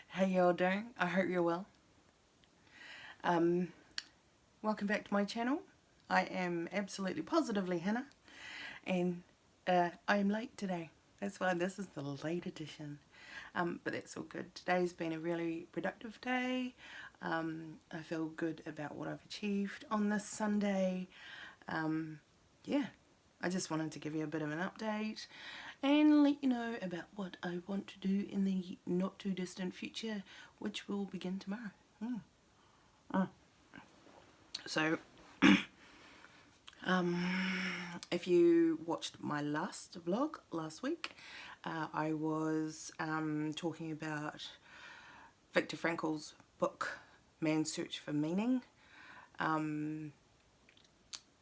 How y'all doing? I hope you're well. Um, Welcome back to my channel. I am absolutely positively Hannah, and I am late today. That's why this is the late edition. But that's all good. Today's been a really productive day. I feel good about what I've achieved on this Sunday. Yeah, I just wanted to give you a bit of an update and let you know about what I want to do in the not too distant future, which will begin tomorrow. So, if you watched my last vlog last week, I was talking about Viktor Frankl's book, Man's Search for Meaning.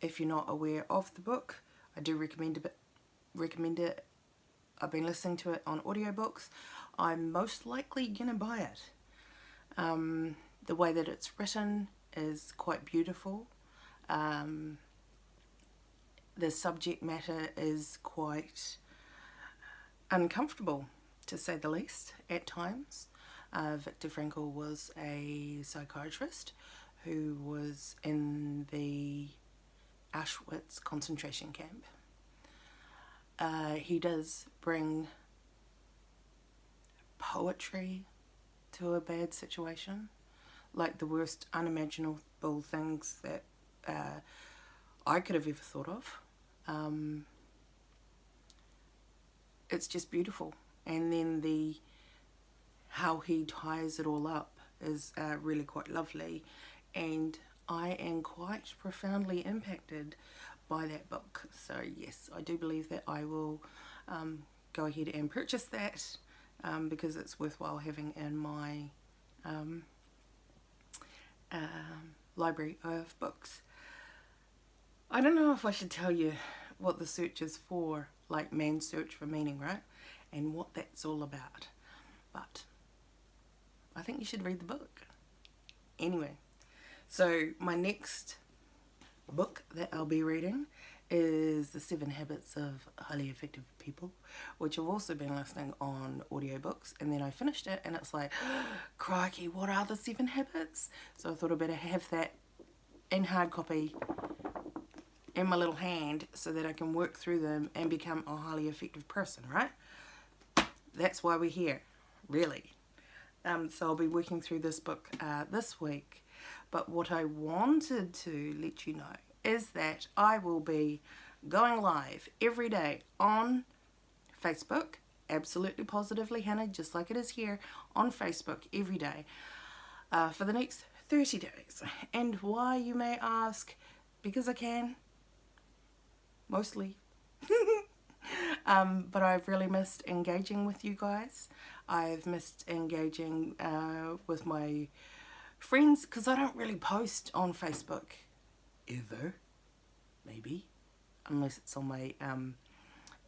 If you're not aware of the book, I do recommend it. I've been listening to it on audiobooks. I'm most likely gonna buy it. The way that it's written is quite beautiful. The subject matter is quite uncomfortable, to say the least, at times. Viktor Frankl was a psychiatrist who was in the Auschwitz concentration camp. He does bring poetry to a bad situation, like the worst unimaginable things that I could have ever thought of. It's just beautiful, and then how he ties it all up is really quite lovely, and I am quite profoundly impacted by that book. So yes, I do believe that I will go ahead and purchase that because it's worthwhile having in my library of books. I don't know if I should tell you what the search is for, like Man's Search for Meaning, right? And what that's all about. But I think you should read the book. Anyway, so my next book that I'll be reading is The 7 Habits of Highly Effective People, which I've also been listening on audiobooks, and then I finished it and it's like, crikey, what are the 7 habits? So I thought I'd better have that in hard copy in my little hand so that I can work through them and become a highly effective person, right? That's why we're here, really. So I'll be working through this book this week. But what I wanted to let you know is that I will be going live every day on Facebook, Absolutely Positively Hannah, just like it is here on Facebook every day for the next 30 days. And why, you may ask? Because I can. Mostly. But I've really missed engaging with you guys. I've missed engaging with my friends because I don't really post on Facebook ever, maybe, unless it's on my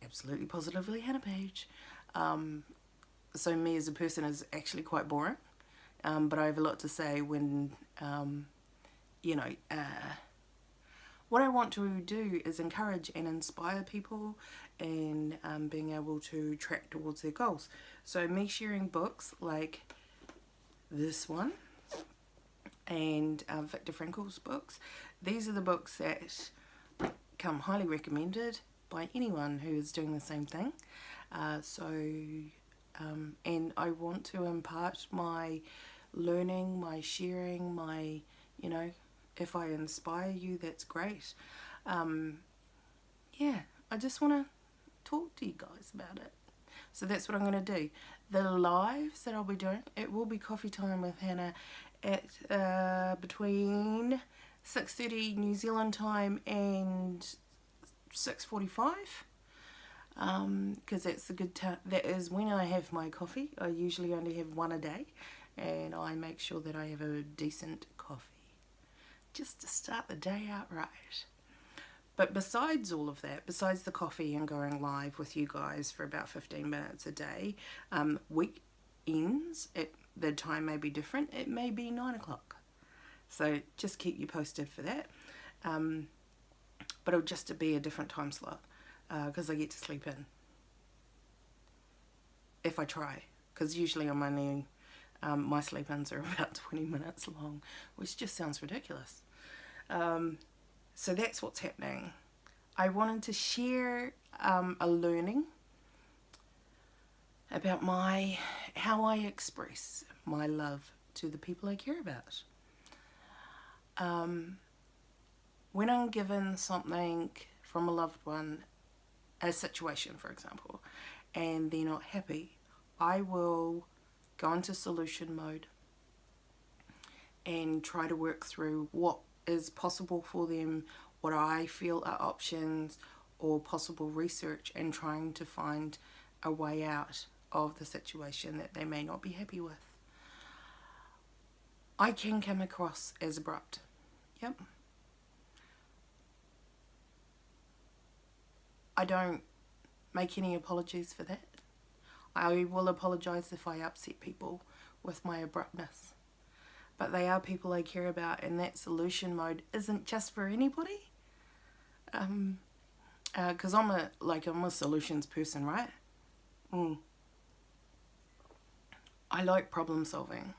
Absolutely Positively Hannah page. So me as a person is actually quite boring, but I have a lot to say when you know, what I want to do is encourage and inspire people and being able to track towards their goals. So me sharing books like this one and Viktor Frankl's books, these are the books that come highly recommended by anyone who is doing the same thing. And I want to impart my learning, my sharing, my, you know, if I inspire you, that's great. Yeah, I just want to talk to you guys about it. So that's what I'm going to do. The lives that I'll be doing, it will be coffee time with Hannah at between 6:30 New Zealand time and 6:45. Because that's a good time. That is when I have my coffee. I usually only have one a day, and I make sure that I have a decent coffee just to start the day out right. But besides all of that, besides the coffee and going live with you guys for about 15 minutes a day, weekends, the time may be different. It may be 9 o'clock. So just keep you posted for that. But it'll just be a different time slot because I get to sleep in. If I try, because usually I'm only, my sleep-ins are about 20 minutes long, which just sounds ridiculous. So that's what's happening. I wanted to share a learning about how I express my love to the people I care about. When I'm given something from a loved one, a situation for example, and they're not happy, I will go into solution mode and try to work through what is possible for them, what I feel are options or possible research, and trying to find a way out of the situation that they may not be happy with. I can come across as abrupt. Yep. I don't make any apologies for that. I will apologise if I upset people with my abruptness. But they are people I care about, and that solution mode isn't just for anybody. Because I'm a solutions person, right? I like problem solving.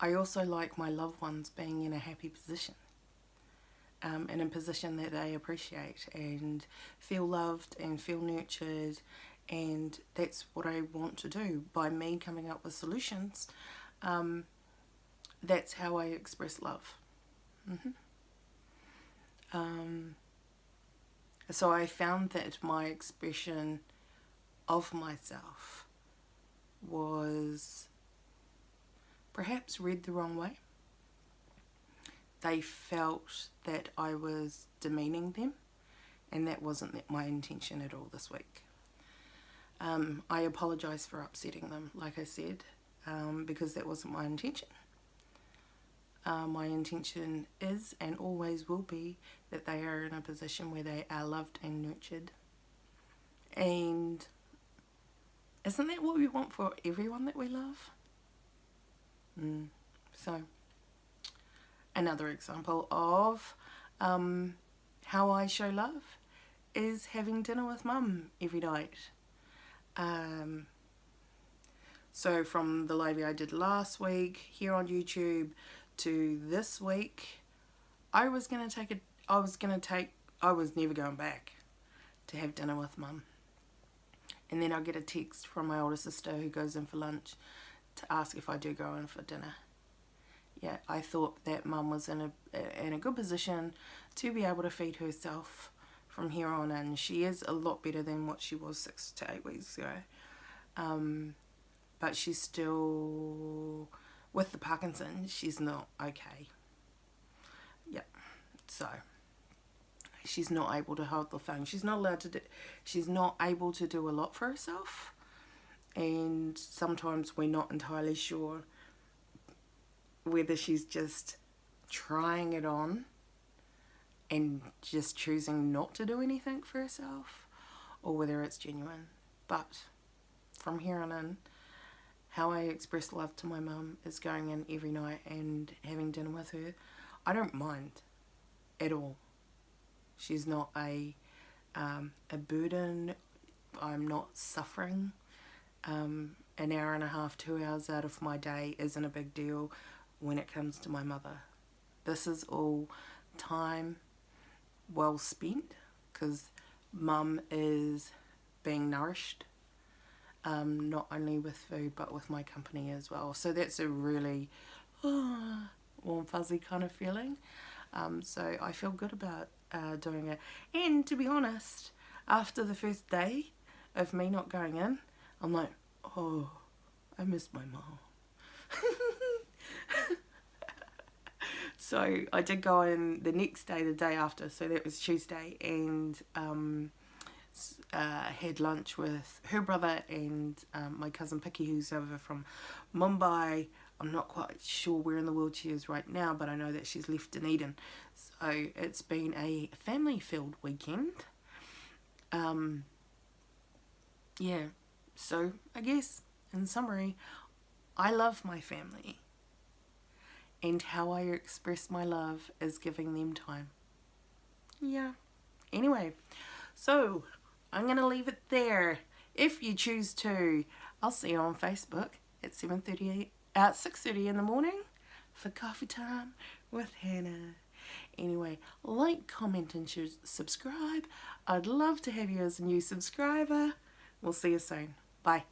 I also like my loved ones being in a happy position. In a position that they appreciate and feel loved and feel nurtured, and that's what I want to do by me coming up with solutions. That's how I express love. So I found that my expression of myself was perhaps read the wrong way. They felt that I was demeaning them, and that wasn't my intention at all this week. I apologise for upsetting them, like I said, because that wasn't my intention. My intention is and always will be that they are in a position where they are loved and nurtured. And isn't that what we want for everyone that we love? So, another example of how I show love is having dinner with Mum every night. So from the live I did last week here on YouTube to this week, I was never going back to have dinner with Mum. And then I'll get a text from my older sister who goes in for lunch to ask if I do go in for dinner. Yeah, I thought that Mum was in a good position to be able to feed herself from here on in. She is a lot better than what she was 6 to 8 weeks ago. But she's still, with the Parkinson's, she's not okay. Yep. So she's not able to hold the phone. She's not able to do a lot for herself. And sometimes we're not entirely sure whether she's just trying it on and just choosing not to do anything for herself, or whether it's genuine. But from here on in, how I express love to my mum is going in every night and having dinner with her. I don't mind at all. She's not a burden. I'm not suffering. An hour and a half, 2 hours out of my day isn't a big deal when it comes to my mother. This is all time well spent, because Mum is being nourished, not only with food but with my company as well. So that's a really warm fuzzy kind of feeling. So I feel good about doing it. And to be honest, after the first day of me not going in, I'm like, oh, I miss my mom. So I did go in the next day, the day after, so that was Tuesday, and had lunch with her brother and my cousin Picky, who's over from Mumbai. I'm not quite sure where in the world she is right now, but I know that she's left Dunedin. So it's been a family-filled weekend. Yeah, so I guess in summary, I love my family, and how I express my love is giving them time. Yeah. Anyway, so I'm going to leave it there. If you choose to I'll see you on Facebook at 6:30 in the morning for coffee time with Hannah. Anyway, like, comment and subscribe. I'd love to have you as a new subscriber. We'll see you soon. Bye.